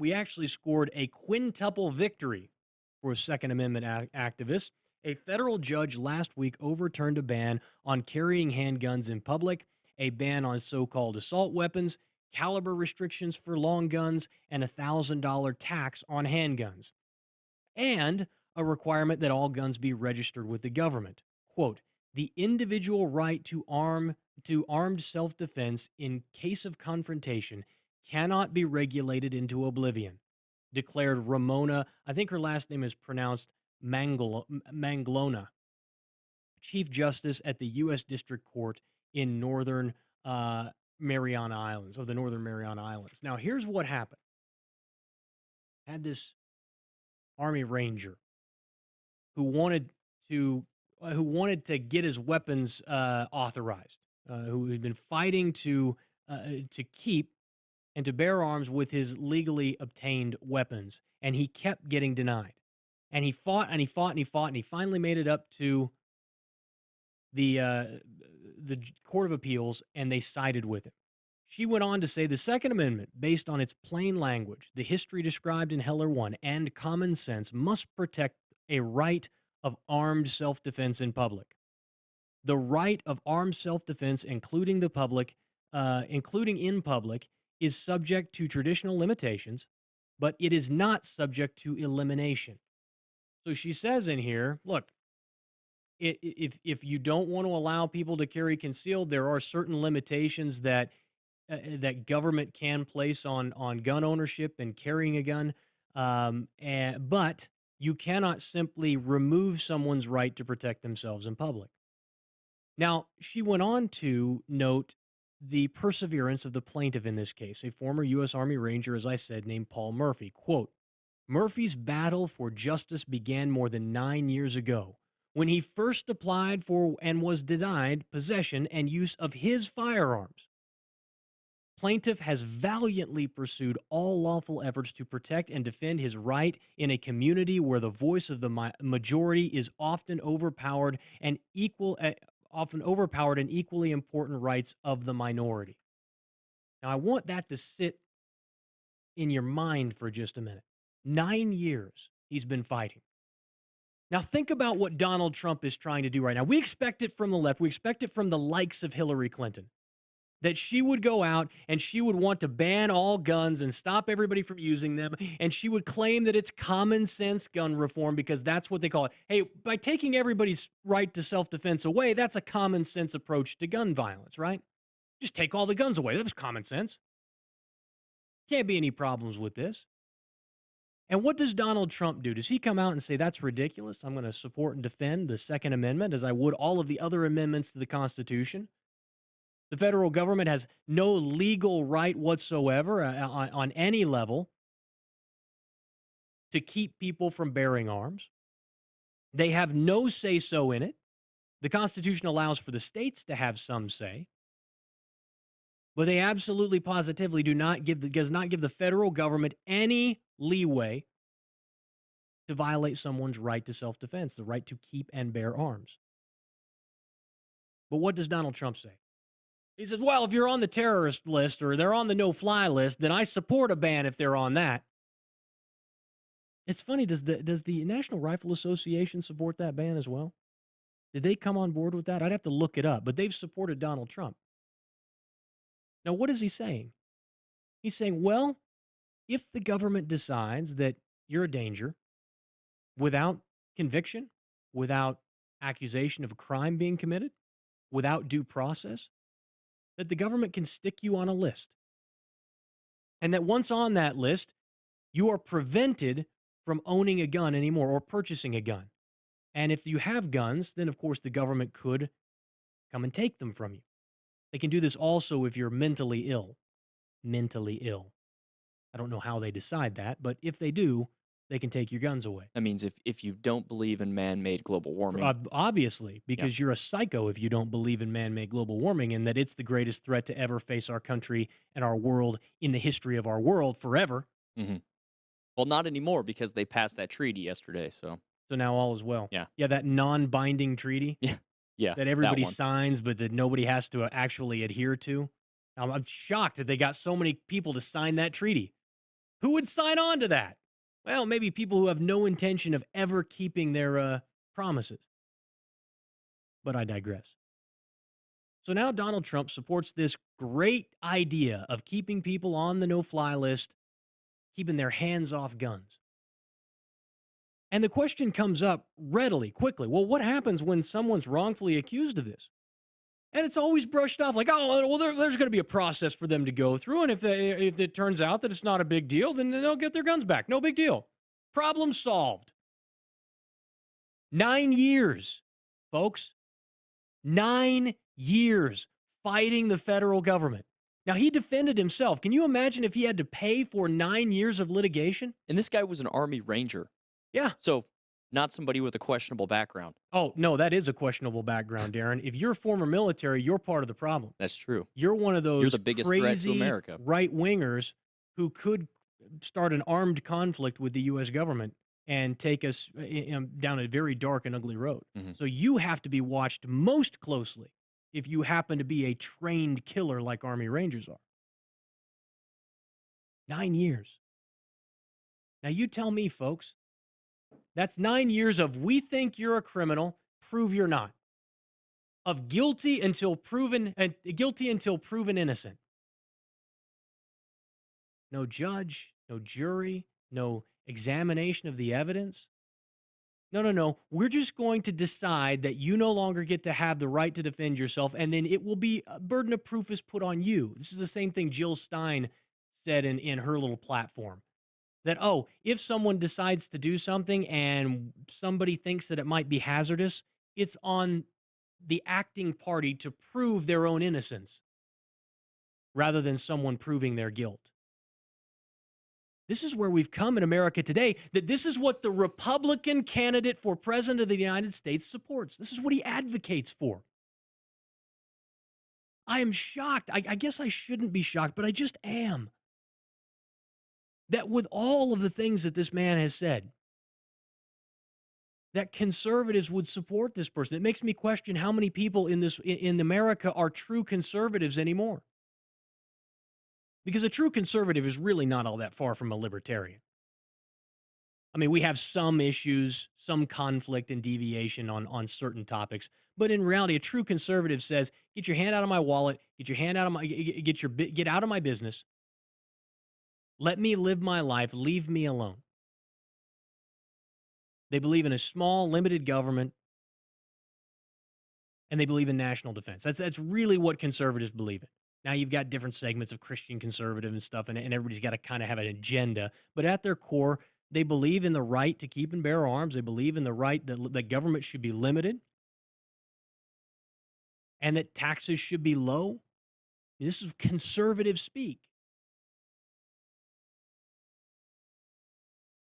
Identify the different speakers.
Speaker 1: We actually scored a quintuple victory for Second Amendment activists. A federal judge last week overturned a ban on carrying handguns in public, a ban on so called assault weapons, caliber restrictions for long guns, and a $1,000 tax on handguns, and a requirement that all guns be registered with the government. Quote, the individual right to armed self-defense in case of confrontation cannot be regulated into oblivion, declared Ramona, I think her last name is pronounced Manglona, Chief Justice at the U.S. District Court in Northern Mariana Islands, or the Northern Mariana Islands. Now, here's what happened. Had this Army Ranger who wanted to get his weapons authorized, who had been fighting to keep and to bear arms with his legally obtained weapons, and he kept getting denied. And he fought and he fought and he fought, and he finally made it up to the Court of Appeals, and they sided with him. She went on to say the Second Amendment, based on its plain language, the history described in Heller 1, and common sense, must protect a right of armed self-defense in public. The right of armed self-defense, including in public, is subject to traditional limitations, but it is not subject to elimination. So she says in here, look, if you don't want to allow people to carry concealed, there are certain limitations that government can place on gun ownership and carrying a gun, but you cannot simply remove someone's right to protect themselves in public. Now, she went on to note the perseverance of the plaintiff in this case, a former U.S. Army Ranger, as I said, named Paul Murphy. Quote, Murphy's battle for justice began more than 9 years ago when he first applied for and was denied possession and use of his firearms. Plaintiff has valiantly pursued all lawful efforts to protect and defend his right in a community where the voice of the majority is often overpowered and equally important rights of the minority. Now, I want that to sit in your mind for just a minute. 9 years he's been fighting. Now, think about what Donald Trump is trying to do right now. We expect it from the left. We expect it from the likes of Hillary Clinton, that she would go out and she would want to ban all guns and stop everybody from using them. And she would claim that it's common sense gun reform because that's what they call it. Hey, by taking everybody's right to self-defense away, that's a common sense approach to gun violence, right? Just take all the guns away. That was common sense. Can't be any problems with this. And what does Donald Trump do? Does he come out and say, that's ridiculous? I'm going to support and defend the Second Amendment as I would all of the other amendments to the Constitution. The federal government has no legal right whatsoever on any level to keep people from bearing arms. They have no say-so in it. The Constitution allows for the states to have some say, but they absolutely positively does not give the federal government any leeway to violate someone's right to self-defense, the right to keep and bear arms. But what does Donald Trump say? He says, well, if you're on the terrorist list or they're on the no-fly list, then I support a ban if they're on that. It's funny, does the National Rifle Association support that ban as well? Did they come on board with that? I'd have to look it up, but they've supported Donald Trump. Now, what is he saying? He's saying, well, if the government decides that you're a danger without conviction, without accusation of a crime being committed, without due process, that the government can stick you on a list. And that once on that list, you are prevented from owning a gun anymore or purchasing a gun. And if you have guns, then of course the government could come and take them from you. They can do this also if you're mentally ill. Mentally ill. I don't know how they decide that, but if they do, they can take your guns away.
Speaker 2: That means if you don't believe in man-made global warming.
Speaker 1: Obviously, because you're a psycho if you don't believe in man-made global warming and that it's the greatest threat to ever face our country and our world in the history of our world forever.
Speaker 2: Mm-hmm. Well, not anymore because they passed that treaty yesterday. So
Speaker 1: now all is well.
Speaker 2: Yeah.
Speaker 1: Yeah, that non-binding treaty.
Speaker 2: Yeah.
Speaker 1: That everybody signs, but that nobody has to actually adhere to. I'm shocked that they got so many people to sign that treaty. Who would sign on to that? Well, maybe people who have no intention of ever keeping their promises. But I digress. So now Donald Trump supports this great idea of keeping people on the no fly list, keeping their hands off guns. And the question comes up readily, quickly. Well, what happens when someone's wrongfully accused of this? And it's always brushed off like, oh, well, there's going to be a process for them to go through. And if it turns out that it's not a big deal, then they'll get their guns back. No big deal. Problem solved. 9 years, folks. 9 years fighting the federal government. Now, he defended himself. Can you imagine if he had to pay for 9 years of litigation?
Speaker 2: And this guy was an Army Ranger.
Speaker 1: Yeah.
Speaker 2: So, not somebody with a questionable background.
Speaker 1: Oh, no, that is a questionable background, Darren. If you're former military, you're part of the problem.
Speaker 2: That's true.
Speaker 1: You're one of those
Speaker 2: You're the biggest threat to America.
Speaker 1: right-wingers who could start an armed conflict with the U.S. government and take us down a very dark and ugly road.
Speaker 2: Mhm.
Speaker 1: So you have to be watched most closely if you happen to be a trained killer like Army Rangers are. 9 years. Now you tell me, folks, that's 9 years of we think you're a criminal, prove you're not. Of guilty until proven innocent. No judge, no jury, no examination of the evidence. No. We're just going to decide that you no longer get to have the right to defend yourself, and then it will be a burden of proof is put on you. This is the same thing Jill Stein said in her little platform. That, oh, if someone decides to do something and somebody thinks that it might be hazardous, it's on the acting party to prove their own innocence rather than someone proving their guilt. This is where we've come in America today, that this is what the Republican candidate for president of the United States supports. This is what he advocates for. I am shocked. I guess I shouldn't be shocked, but I just am. That with all of the things that this man has said, that conservatives would support this person. It makes me question how many people in America are true conservatives anymore. Because a true conservative is really not all that far from a libertarian. I mean, we have some issues, some conflict and deviation on certain topics, but in reality, a true conservative says, "Get your hand out of my wallet, get out of my business. Let me live my life, leave me alone." They believe in a small, limited government, and they believe in national defense. That's really what conservatives believe in. Now, you've got different segments of Christian conservative and stuff, and everybody's got to kind of have an agenda. But at their core, they believe in the right to keep and bear arms. They believe in the right that government should be limited and that taxes should be low. This is conservative speak.